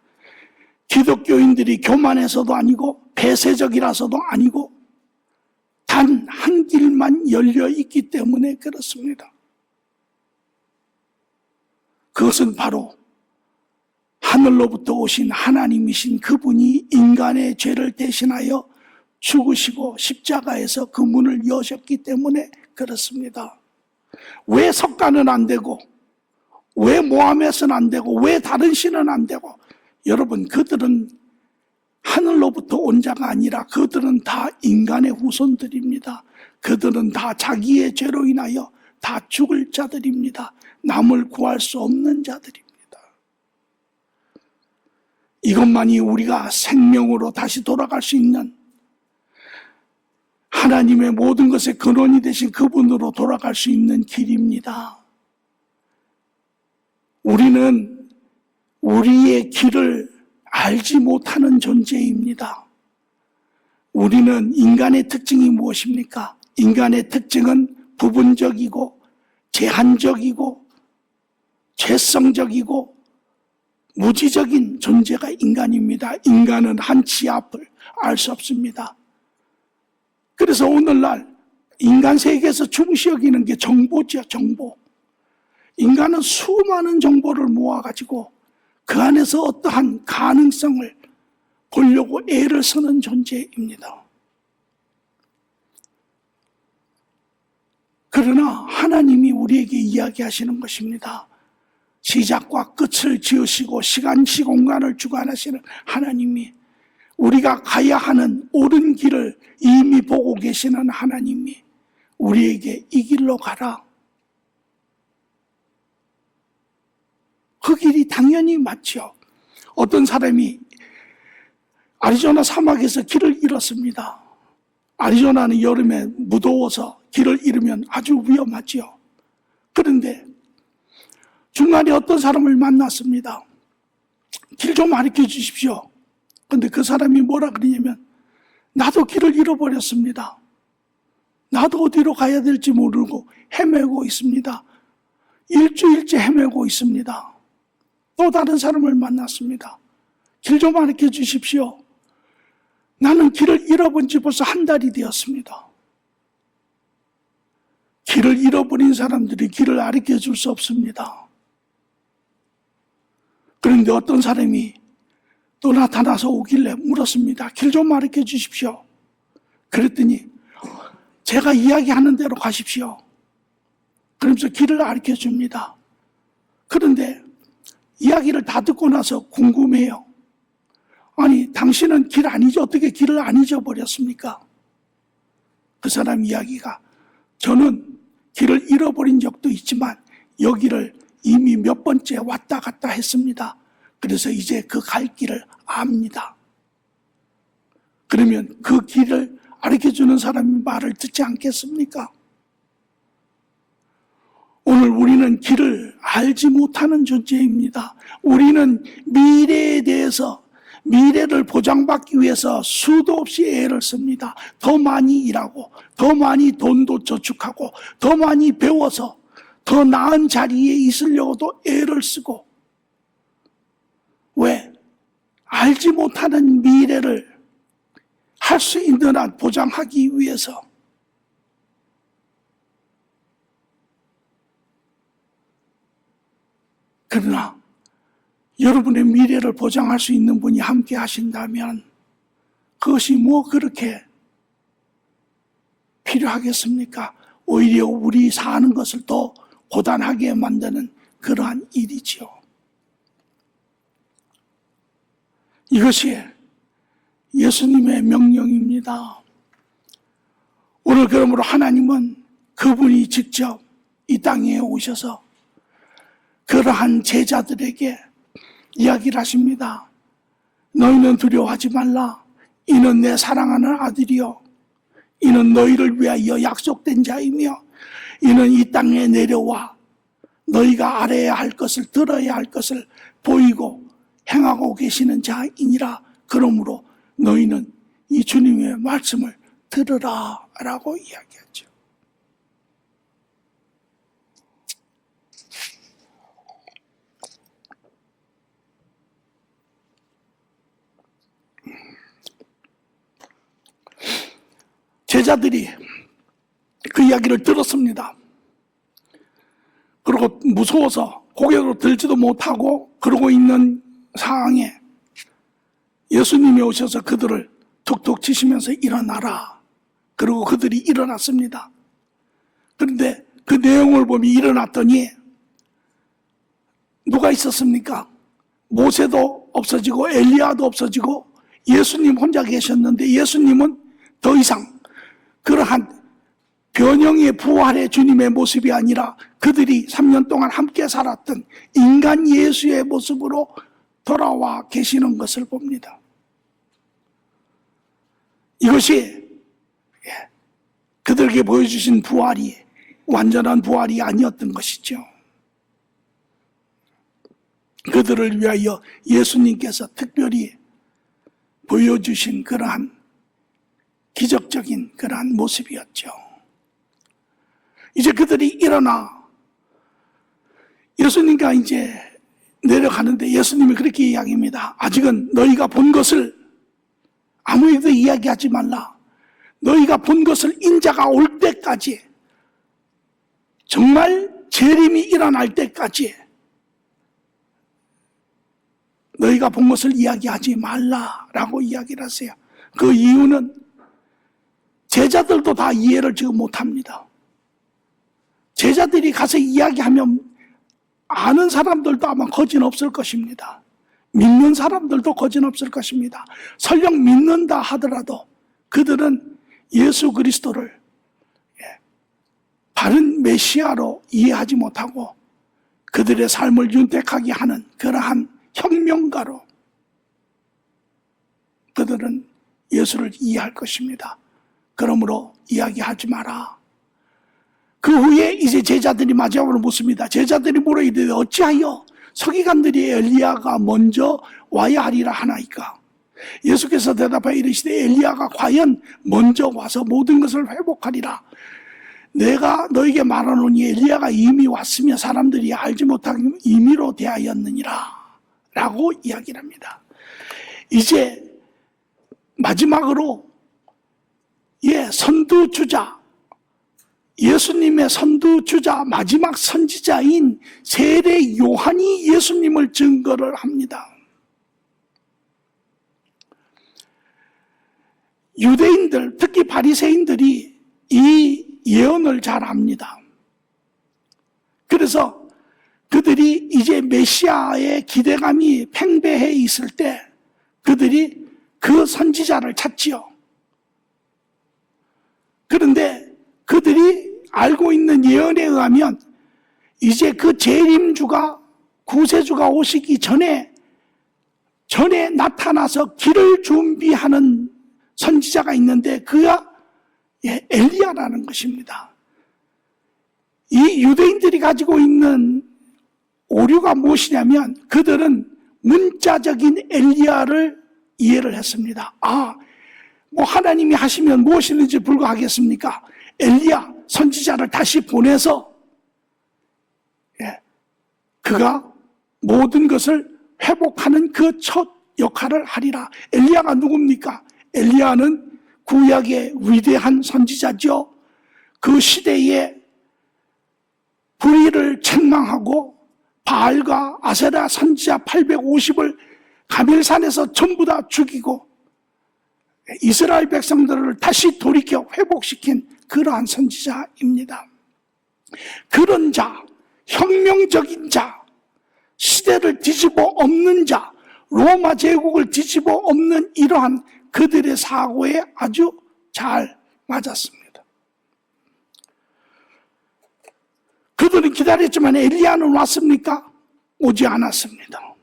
기독교인들이 교만해서도 아니고 폐쇄적이라서도 아니고 단 한 길만 열려 있기 때문에 그렇습니다. 그것은 바로 하늘로부터 오신 하나님이신 그분이 인간의 죄를 대신하여 죽으시고 십자가에서 그 문을 여셨기 때문에 그렇습니다. 왜 석가는 안 되고 왜 모하мет은 안 되고 왜 다른 신은 안 되고, 여러분 그들은 하늘로부터 온 자가 아니라 그들은 다 인간의 후손들입니다. 그들은 다 자기의 죄로 인하여 다 죽을 자들입니다. 남을 구할 수 없는 자들입니다. 이것만이 우리가 생명으로 다시 돌아갈 수 있는, 하나님의 모든 것의 근원이 되신 그분으로 돌아갈 수 있는 길입니다. 우리는 우리의 길을 알지 못하는 존재입니다. 우리는 인간의 특징이 무엇입니까? 인간의 특징은 부분적이고 제한적이고 죄성적이고 무지적인 존재가 인간입니다. 인간은 한치 앞을 알 수 없습니다. 그래서 오늘날 인간 세계에서 중시 여기는 게 정보죠, 정보. 인간은 수많은 정보를 모아가지고 그 안에서 어떠한 가능성을 보려고 애를 쓰는 존재입니다. 그러나 하나님이 우리에게 이야기하시는 것입니다. 시작과 끝을 지으시고 시간, 시공간을 주관하시는 하나님이, 우리가 가야 하는 옳은 길을 이미 보고 계시는 하나님이 우리에게 이 길로 가라. 그 길이 당연히 맞죠. 어떤 사람이 아리조나 사막에서 길을 잃었습니다. 아리조나는 여름에 무더워서 길을 잃으면 아주 위험하죠. 그런데 중간에 어떤 사람을 만났습니다. 길 좀 가르쳐 주십시오. 그런데 그 사람이 뭐라 그러냐면, 나도 길을 잃어버렸습니다. 나도 어디로 가야 될지 모르고 헤매고 있습니다. 일주일째 헤매고 있습니다. 또 다른 사람을 만났습니다. 길 좀 가르쳐 주십시오. 나는 길을 잃어본 지 벌써 한 달이 되었습니다. 길을 잃어버린 사람들이 길을 가르쳐 줄 수 없습니다. 그런데 어떤 사람이 또 나타나서 오길래 물었습니다. 길 좀 가르쳐 주십시오. 그랬더니 제가 이야기하는 대로 가십시오. 그러면서 길을 가르쳐 줍니다. 그런데 이야기를 다 듣고 나서 궁금해요. 아니, 당신은 길 안 잊어, 어떻게 길을 안 잊어버렸습니까? 그 사람 이야기가, 저는 길을 잃어버린 적도 있지만 여기를 이미 몇 번째 왔다 갔다 했습니다. 그래서 이제 그 갈 길을 압니다. 그러면 그 길을 가르쳐주는 사람의 말을 듣지 않겠습니까? 오늘 우리는 길을 알지 못하는 존재입니다. 우리는 미래에 대해서, 미래를 보장받기 위해서 수도 없이 애를 씁니다. 더 많이 일하고, 더 많이 돈도 저축하고, 더 많이 배워서, 더 나은 자리에 있으려고도 애를 쓰고, 왜? 알지 못하는 미래를 할 수 있는 한 보장하기 위해서. 그러나 여러분의 미래를 보장할 수 있는 분이 함께 하신다면 그것이 뭐 그렇게 필요하겠습니까? 오히려 우리 사는 것을 더 고단하게 만드는 그러한 일이지요. 이것이 예수님의 명령입니다. 오늘 그러므로 하나님은 그분이 직접 이 땅에 오셔서 그러한 제자들에게 이야기를 하십니다. 너희는 두려워하지 말라. 이는 내 사랑하는 아들이요, 이는 너희를 위하여 약속된 자이며, 이는 이 땅에 내려와 너희가 알아야 할 것을, 들어야 할 것을 보이고 행하고 계시는 자이니라. 그러므로 너희는 이 주님의 말씀을 들으라 라고 이야기하죠. 제자들이 그 이야기를 들었습니다. 그리고 무서워서 고개로 들지도 못하고 그러고 있는 상황에 예수님이 오셔서 그들을 툭툭 치시면서 일어나라. 그리고 그들이 일어났습니다. 그런데 그 내용을 보면 일어났더니 누가 있었습니까? 모세도 없어지고 엘리야도 없어지고 예수님 혼자 계셨는데, 예수님은 더 이상 그러한 변형의 부활의 주님의 모습이 아니라 그들이 3년 동안 함께 살았던 인간 예수의 모습으로 돌아와 계시는 것을 봅니다. 이것이 그들에게 보여주신 부활이 완전한 부활이 아니었던 것이죠. 그들을 위하여 예수님께서 특별히 보여주신 그러한 기적적인 그러한 모습이었죠. 이제 그들이 일어나 예수님과 이제 내려가는데 예수님이 그렇게 이야기합니다. 아직은 너희가 본 것을 아무에도 이야기하지 말라. 너희가 본 것을 인자가 올 때까지, 정말 재림이 일어날 때까지 너희가 본 것을 이야기하지 말라라고 이야기를 하세요. 그 이유는 제자들도 다 이해를 지금 못합니다. 제자들이 가서 이야기하면 아는 사람들도 아마 거진 없을 것입니다. 믿는 사람들도 거진 없을 것입니다. 설령 믿는다 하더라도 그들은 예수 그리스도를 바른 메시아로 이해하지 못하고 그들의 삶을 윤택하게 하는 그러한 혁명가로 그들은 예수를 이해할 것입니다. 그러므로 이야기하지 마라. 그 후에 이제 제자들이 마지막으로 묻습니다. 제자들이 물어 이르되 어찌하여 서기관들이 엘리야가 먼저 와야 하리라 하나이까? 예수께서 대답하여 이르시되 엘리야가 과연 먼저 와서 모든 것을 회복하리라. 내가 너에게 말하노니 엘리야가 이미 왔으며 사람들이 알지 못하게 임의로 대하였느니라 라고 이야기를 합니다. 이제 마지막으로 선두주자, 예수님의 선두주자, 마지막 선지자인 세례 요한이 예수님을 증거를 합니다. 유대인들, 특히 바리새인들이 이 예언을 잘 압니다. 그래서 그들이 이제 메시아의 기대감이 팽배해 있을 때 그들이 그 선지자를 찾지요. 그런데 그들이 알고 있는 예언에 의하면 이제 그 재림주가, 구세주가 오시기 전에 나타나서 길을 준비하는 선지자가 있는데 그가 엘리야라는 것입니다. 이 유대인들이 가지고 있는 오류가 무엇이냐면 그들은 문자적인 엘리야를 이해를 했습니다. 뭐 하나님이 하시면 무엇이든지 불가하겠습니까? 엘리야 선지자를 다시 보내서 그가 모든 것을 회복하는 그 첫 역할을 하리라. 엘리야가 누굽니까? 엘리야는 구약의 위대한 선지자죠. 그 시대에 불의를 책망하고 바알과 아세라 선지자 850을 가멜산에서 전부 다 죽이고 이스라엘 백성들을 다시 돌이켜 회복시킨 그러한 선지자입니다. 그런 자, 혁명적인 자, 시대를 뒤집어 엎는 자, 로마 제국을 뒤집어 엎는 이러한 그들의 사고에 아주 잘 맞았습니다. 그들은 기다렸지만 엘리야는 왔습니까? 오지 않았습니다.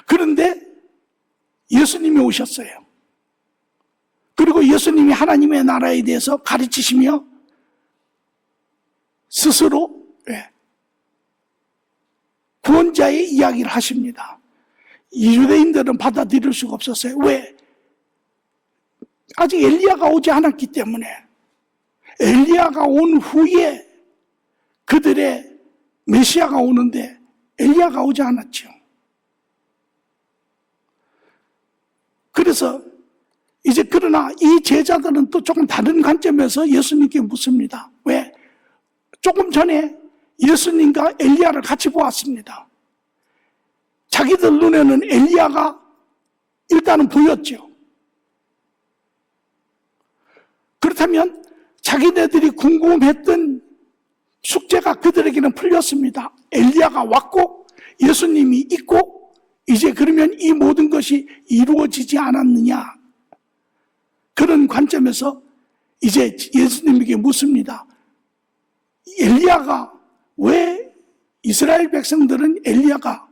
그런데 예수님이 오셨어요. 그리고 예수님이 하나님의 나라에 대해서 가르치시며 스스로 구원자의 이야기를 하십니다. 유대인들은 받아들일 수가 없었어요. 왜? 아직 엘리야가 오지 않았기 때문에. 엘리야가 온 후에 그들의 메시아가 오는데 엘리야가 오지 않았죠. 그래서 이제 그러나 이 제자들은 또 조금 다른 관점에서 예수님께 묻습니다. 왜? 조금 전에 예수님과 엘리야를 같이 보았습니다. 자기들 눈에는 엘리야가 일단은 보였죠. 그렇다면 자기네들이 궁금했던 숙제가 그들에게는 풀렸습니다. 엘리야가 왔고 예수님이 있고 이제 그러면 이 모든 것이 이루어지지 않았느냐. 그런 관점에서 이제 예수님에게 묻습니다. 엘리야가 왜 이스라엘 백성들은 엘리야가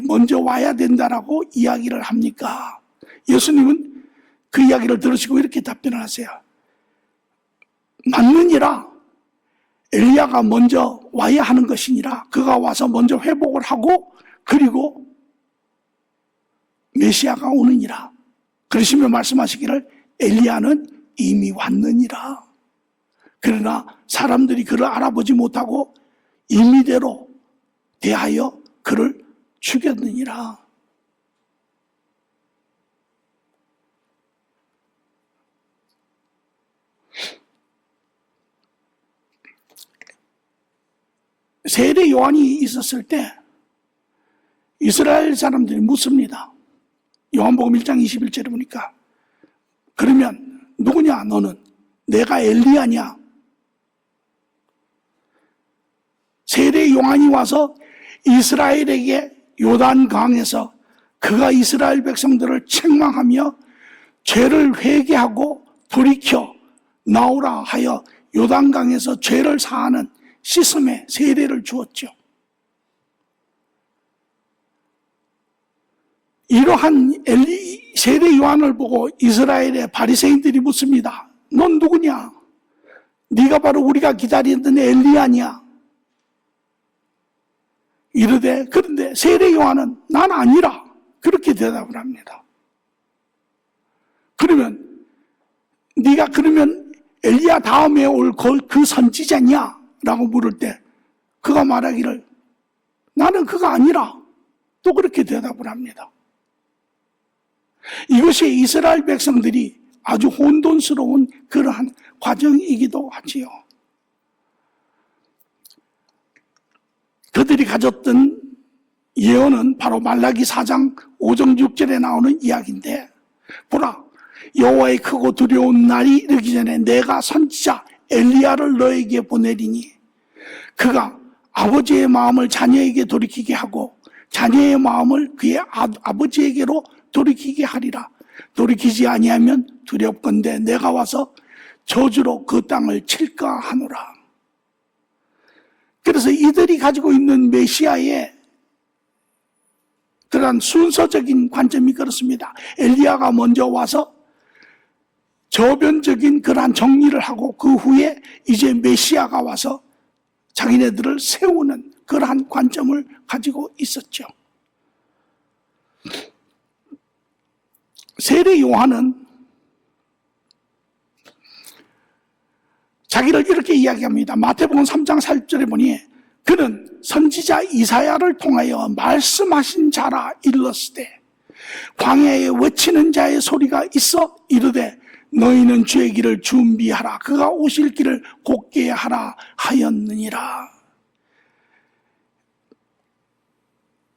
먼저 와야 된다라고 이야기를 합니까? 예수님은 그 이야기를 들으시고 이렇게 답변을 하세요. 맞느니라. 엘리야가 먼저 와야 하는 것이니라. 그가 와서 먼저 회복을 하고 그리고 메시아가 오느니라. 그러시며 말씀하시기를 엘리야는 이미 왔느니라. 그러나 사람들이 그를 알아보지 못하고 임의대로 대하여 그를 죽였느니라. 세례 요한이 있었을 때 이스라엘 사람들이 묻습니다. 요한복음 1장 21절에 보니까 그러면 누구냐 너는? 내가 엘리야냐? 세례 요한이 와서 이스라엘에게 요단강에서 그가 이스라엘 백성들을 책망하며 죄를 회개하고 돌이켜 나오라 하여 요단강에서 죄를 사하는 씻음의 세례를 주었죠. 이러한 세례 요한을 보고 이스라엘의 바리새인들이 묻습니다. 넌 누구냐? 네가 바로 우리가 기다리던 엘리야냐? 이르되 그런데 세례 요한은 난 아니라 그렇게 대답을 합니다. 그러면 네가 그러면 엘리야 다음에 올 그 선지자냐? 라고 물을 때 그가 말하기를 나는 그가 아니라 또 그렇게 대답을 합니다. 이것이 이스라엘 백성들이 아주 혼돈스러운 그러한 과정이기도 하지요. 그들이 가졌던 예언은 바로 말라기 4장 5정 6절에 나오는 이야기인데 보라 여호와의 크고 두려운 날이 이르기 전에 내가 선지자 엘리야를 너에게 보내리니 그가 아버지의 마음을 자녀에게 돌이키게 하고 자녀의 마음을 그의 아버지에게로 돌이키게 하리라. 돌이키지 아니하면 두렵건대 내가 와서 저주로 그 땅을 칠까 하노라. 그래서 이들이 가지고 있는 메시아의 그러한 순서적인 관점이 그렇습니다. 엘리야가 먼저 와서 저변적인 그러한 정리를 하고 그 후에 이제 메시아가 와서 자기네들을 세우는 그러한 관점을 가지고 있었죠. 세례 요한은 자기를 이렇게 이야기합니다. 마태복음 3장 4절에 보니 그는 선지자 이사야를 통하여 말씀하신 자라 일렀으되 광야에 외치는 자의 소리가 있어 이르되 너희는 주의 길을 준비하라 그가 오실 길을 곧게 하라 하였느니라.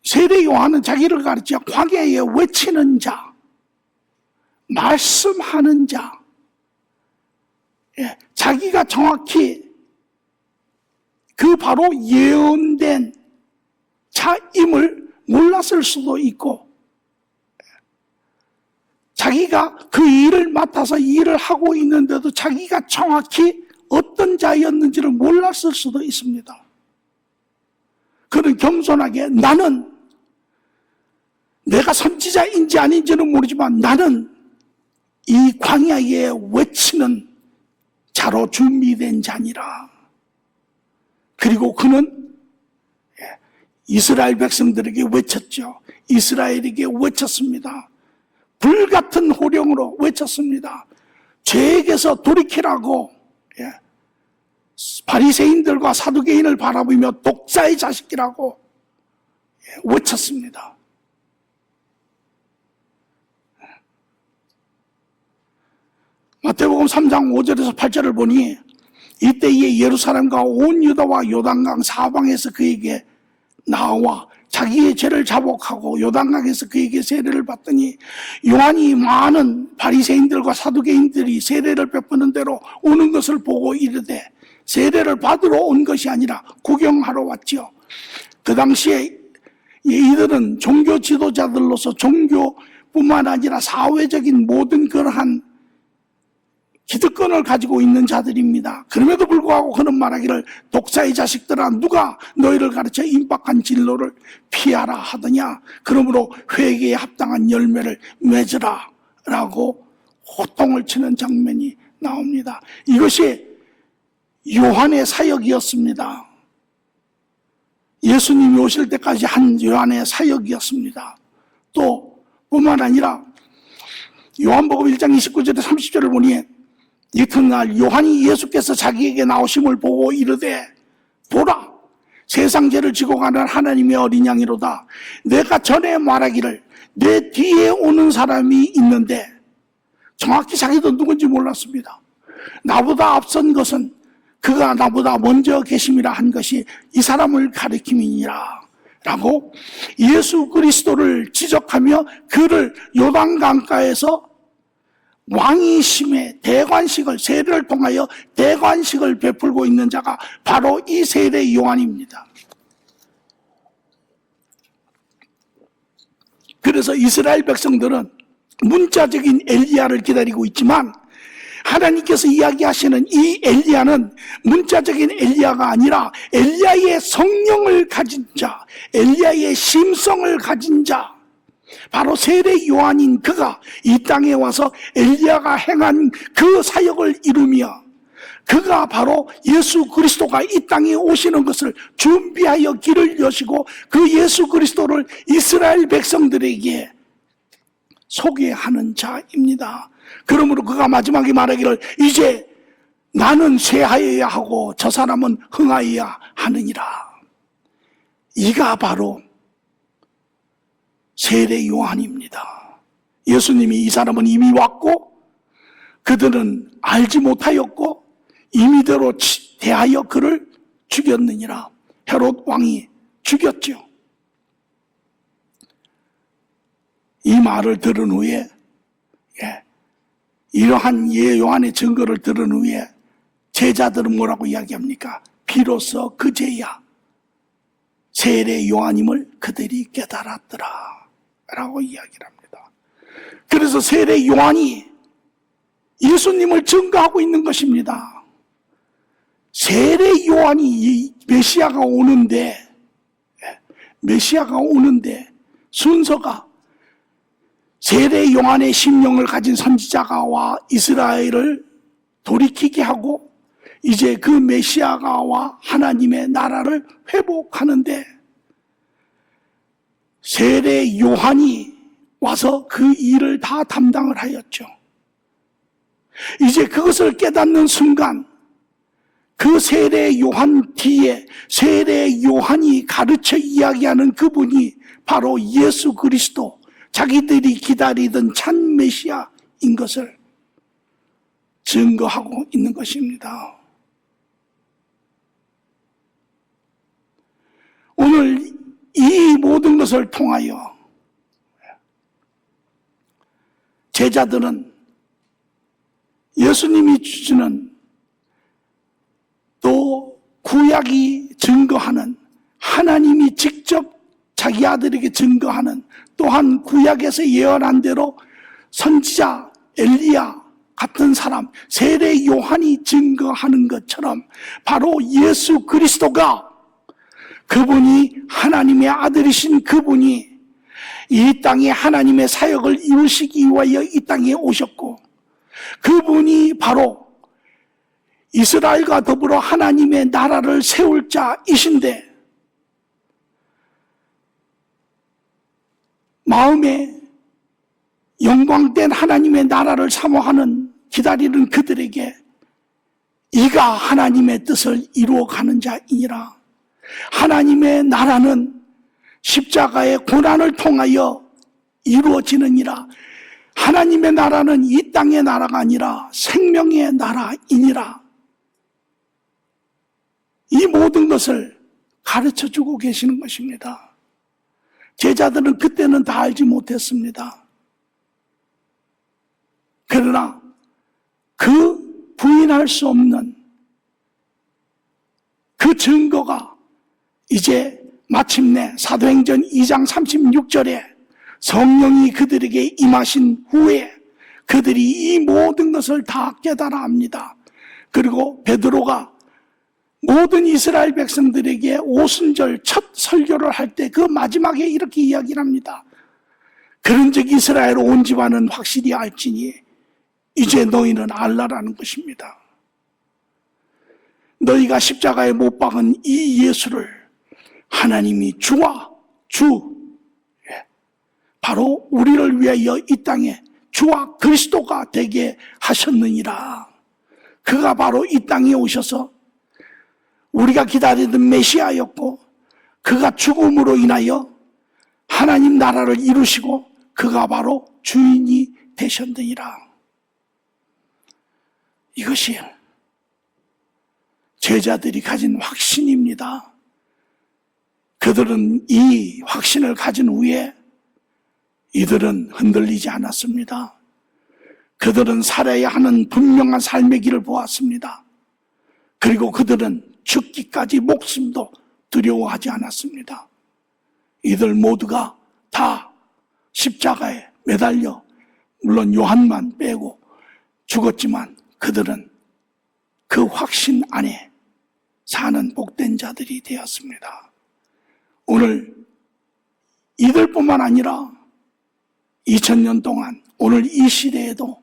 세례 요한은 자기를 가르쳐 광야에 외치는 자, 말씀하는 자, 자기가 정확히 그 바로 예언된 자임을 몰랐을 수도 있고 자기가 그 일을 맡아서 일을 하고 있는데도 자기가 정확히 어떤 자였는지를 몰랐을 수도 있습니다. 그는 겸손하게 나는 내가 선지자인지 아닌지는 모르지만 나는 이 광야에 외치는 자로 준비된 자니라. 그리고 그는 이스라엘 백성들에게 외쳤죠. 이스라엘에게 외쳤습니다. 불같은 호령으로 외쳤습니다. 죄에게서 돌이키라고 바리새인들과 사두개인을 바라보며 독사의 자식이라고 외쳤습니다. 마태복음 3장 5절에서 8절을 보니 이때에 예루살렘과 온 유다와 요단강 사방에서 그에게 나와 자기의 죄를 자복하고 요단강에서 그에게 세례를 받더니 요한이 많은 바리새인들과 사두개인들이 세례를 베푸는 대로 오는 것을 보고 이르되 세례를 받으러 온 것이 아니라 구경하러 왔지요. 그 당시에 이들은 종교 지도자들로서 종교뿐만 아니라 사회적인 모든 그러한 기득권을 가지고 있는 자들입니다. 그럼에도 불구하고 그는 말하기를 독사의 자식들아 누가 너희를 가르쳐 임박한 진로를 피하라 하더냐. 그러므로 회개에 합당한 열매를 맺으라 라고 호통을 치는 장면이 나옵니다. 이것이 요한의 사역이었습니다. 예수님이 오실 때까지 한 요한의 사역이었습니다. 또 뿐만 아니라 요한복음 1장 29절에 30절을 보니 이튿날 요한이 예수께서 자기에게 나오심을 보고 이르되 보라 세상 죄를 지고 가는 하나님의 어린 양이로다. 내가 전에 말하기를 내 뒤에 오는 사람이 있는데 정확히 자기도 누군지 몰랐습니다. 나보다 앞선 것은 그가 나보다 먼저 계심이라 한 것이 이 사람을 가리킴이니라 라고 예수 그리스도를 지적하며 그를 요단강가에서 왕이심의 대관식을 세례를 통하여 대관식을 베풀고 있는 자가 바로 이 세례 요한입니다. 그래서 이스라엘 백성들은 문자적인 엘리야를 기다리고 있지만 하나님께서 이야기하시는 이 엘리야는 문자적인 엘리야가 아니라 엘리야의 성령을 가진 자, 엘리야의 심성을 가진 자, 바로 세례 요한인 그가 이 땅에 와서 엘리야가 행한 그 사역을 이루며 그가 바로 예수 그리스도가 이 땅에 오시는 것을 준비하여 길을 여시고 그 예수 그리스도를 이스라엘 백성들에게 소개하는 자입니다. 그러므로 그가 마지막에 말하기를 이제 나는 쇠하여야 하고 저 사람은 흥하여야 하느니라. 이가 바로 세례 요한입니다. 예수님이 이 사람은 이미 왔고 그들은 알지 못하였고 임의대로 대하여 그를 죽였느니라. 헤롯 왕이 죽였죠. 이 말을 들은 후에 이러한 요한의 증거를 들은 후에 제자들은 뭐라고 이야기합니까? 비로소 그제야 세례 요한임을 그들이 깨달았더라 라고 이야기를 합니다. 그래서 세례 요한이 예수님을 증거하고 있는 것입니다. 세례 요한이 메시아가 오는데 순서가 세례 요한의 심령을 가진 선지자가 와 이스라엘을 돌이키게 하고 이제 그 메시아가 와 하나님의 나라를 회복하는데 세례 요한이 와서 그 일을 다 담당을 하였죠. 이제 그것을 깨닫는 순간 그 세례 요한 뒤에 세례 요한이 가르쳐 이야기하는 그분이 바로 예수 그리스도, 자기들이 기다리던 참 메시아인 것을 증거하고 있는 것입니다. 오늘 이 모든 것을 통하여 제자들은 예수님이 주시는 또 구약이 증거하는, 하나님이 직접 자기 아들에게 증거하는, 또한 구약에서 예언한 대로 선지자 엘리야 같은 사람, 세례 요한이 증거하는 것처럼 바로 예수 그리스도가, 그분이 하나님의 아들이신 그분이 이 땅에 하나님의 사역을 이루시기 위하여 이 땅에 오셨고, 그분이 바로 이스라엘과 더불어 하나님의 나라를 세울 자이신데, 마음에 영광된 하나님의 나라를 사모하는, 기다리는 그들에게 이가 하나님의 뜻을 이루어가는 자이니라. 하나님의 나라는 십자가의 고난을 통하여 이루어지느니라. 하나님의 나라는 이 땅의 나라가 아니라 생명의 나라이니라. 이 모든 것을 가르쳐주고 계시는 것입니다. 제자들은 그때는 다 알지 못했습니다. 그러나 그 부인할 수 없는 그 증거가 이제 마침내 사도행전 2장 36절에 성령이 그들에게 임하신 후에 그들이 이 모든 것을 다 깨달아 합니다. 그리고 베드로가 모든 이스라엘 백성들에게 오순절 첫 설교를 할 때 그 마지막에 이렇게 이야기를 합니다. 그런즉 이스라엘 온 집안은 확실히 알지니 이제 너희는 알라라는 것입니다. 너희가 십자가에 못 박은 이 예수를 하나님이 주와 주, 바로 우리를 위하여 이 땅에 주와 그리스도가 되게 하셨느니라. 그가 바로 이 땅에 오셔서 우리가 기다리던 메시아였고, 그가 죽음으로 인하여 하나님 나라를 이루시고 그가 바로 주인이 되셨느니라. 이것이 제자들이 가진 확신입니다. 그들은 이 확신을 가진 후에 이들은 흔들리지 않았습니다. 그들은 살아야 하는 분명한 삶의 길을 보았습니다. 그리고 그들은 죽기까지 목숨도 두려워하지 않았습니다. 이들 모두가 다 십자가에 매달려, 물론 요한만 빼고 죽었지만 그들은 그 확신 안에 사는 복된 자들이 되었습니다. 오늘 이들뿐만 아니라 2000년 동안 오늘 이 시대에도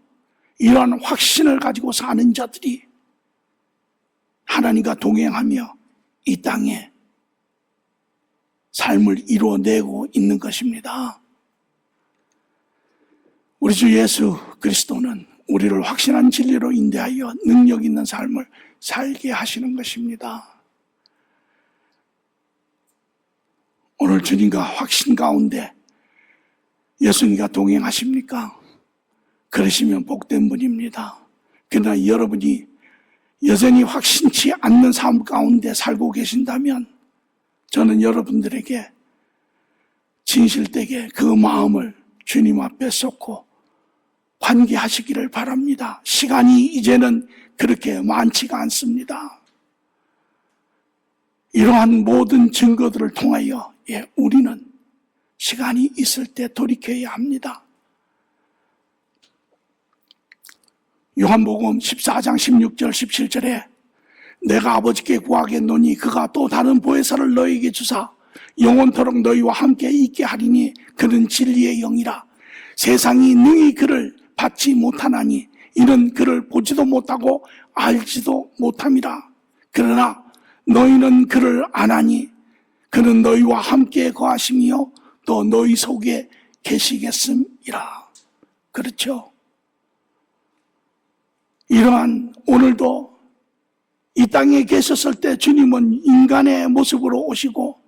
이러한 확신을 가지고 사는 자들이 하나님과 동행하며 이 땅에 삶을 이루어내고 있는 것입니다. 우리 주 예수 그리스도는 우리를 확신한 진리로 인도하여 능력 있는 삶을 살게 하시는 것입니다. 오늘 주님과 확신 가운데 예수님과 동행하십니까? 그러시면 복된 분입니다. 그러나 여러분이 여전히 확신치 않는 삶 가운데 살고 계신다면 저는 여러분들에게 진실되게 그 마음을 주님 앞에 쏟고 관계하시기를 바랍니다. 시간이 이제는 그렇게 많지가 않습니다. 이러한 모든 증거들을 통하여 우리는 시간이 있을 때 돌이켜야 합니다. 요한복음 14장 16절 17절에 내가 아버지께 구하겠노니 그가 또 다른 보혜사를 너희에게 주사 영원토록 너희와 함께 있게 하리니 그는 진리의 영이라. 세상이 능히 그를 받지 못하나니 이는 그를 보지도 못하고 알지도 못함이라. 그러나 너희는 그를 아나니 그는 너희와 함께 거하시며 또 너희 속에 계시겠음이라. 그렇죠? 이러한 오늘도 이 땅에 계셨을 때 주님은 인간의 모습으로 오시고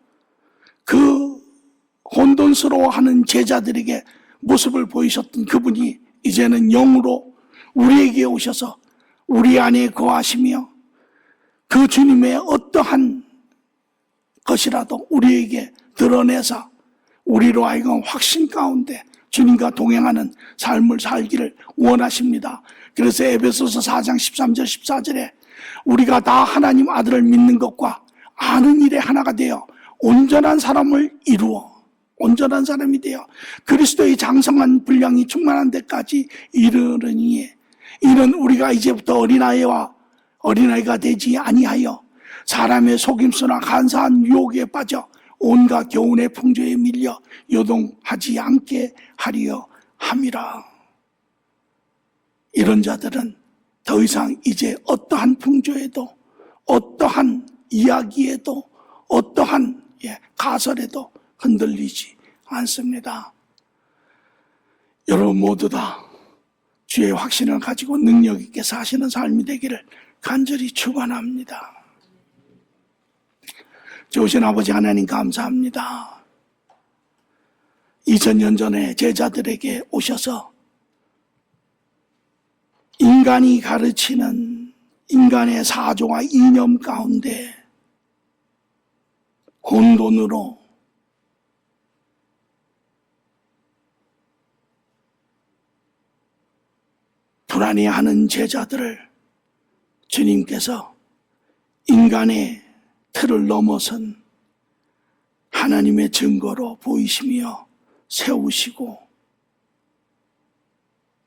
그 혼돈스러워하는 제자들에게 모습을 보이셨던 그분이 이제는 영으로 우리에게 오셔서 우리 안에 거하시며 그 주님의 어떠한 것이라도 우리에게 드러내서 우리로 하여금 확신 가운데 주님과 동행하는 삶을 살기를 원하십니다. 그래서 에베소서 4장 13절 14절에 우리가 다 하나님 아들을 믿는 것과 아는 일에 하나가 되어 온전한 사람을 이루어 온전한 사람이 되어 그리스도의 장성한 분량이 충만한 데까지 이르르니 이는 우리가 이제부터 어린아이가 되지 아니하여 사람의 속임수나 간사한 유혹에 빠져 온갖 교훈의 풍조에 밀려 요동하지 않게 하려 함이라. 이런 자들은 더 이상 이제 어떠한 풍조에도 어떠한 이야기에도 어떠한 가설에도 흔들리지 않습니다. 여러분 모두 다 주의 확신을 가지고 능력 있게 사시는 삶이 되기를 간절히 축원합니다. 좋으신 아버지 하나님 감사합니다. 2000년 전에 제자들에게 오셔서 인간이 가르치는 인간의 사조와 이념 가운데 혼돈으로 불안해하는 제자들을 주님께서 인간의 틀을 넘어선 하나님의 증거로 보이시며 세우시고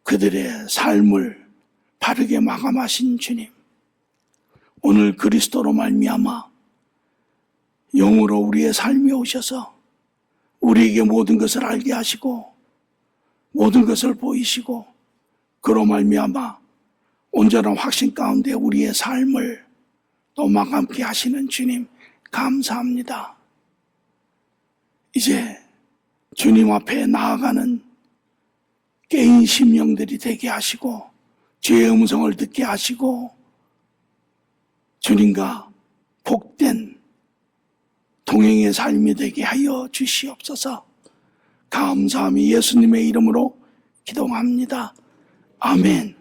그들의 삶을 바르게 마감하신 주님, 오늘 그리스도로 말미암아 영으로 우리의 삶에 오셔서 우리에게 모든 것을 알게 하시고 모든 것을 보이시고 그로 말미암아 온전한 확신 가운데 우리의 삶을 또 마감케 하시는 주님 감사합니다. 이제 주님 앞에 나아가는 깨인 심령들이 되게 하시고 주의 음성을 듣게 하시고 주님과 복된 동행의 삶이 되게 하여 주시옵소서. 감사함이 예수님의 이름으로 기도합니다. 아멘.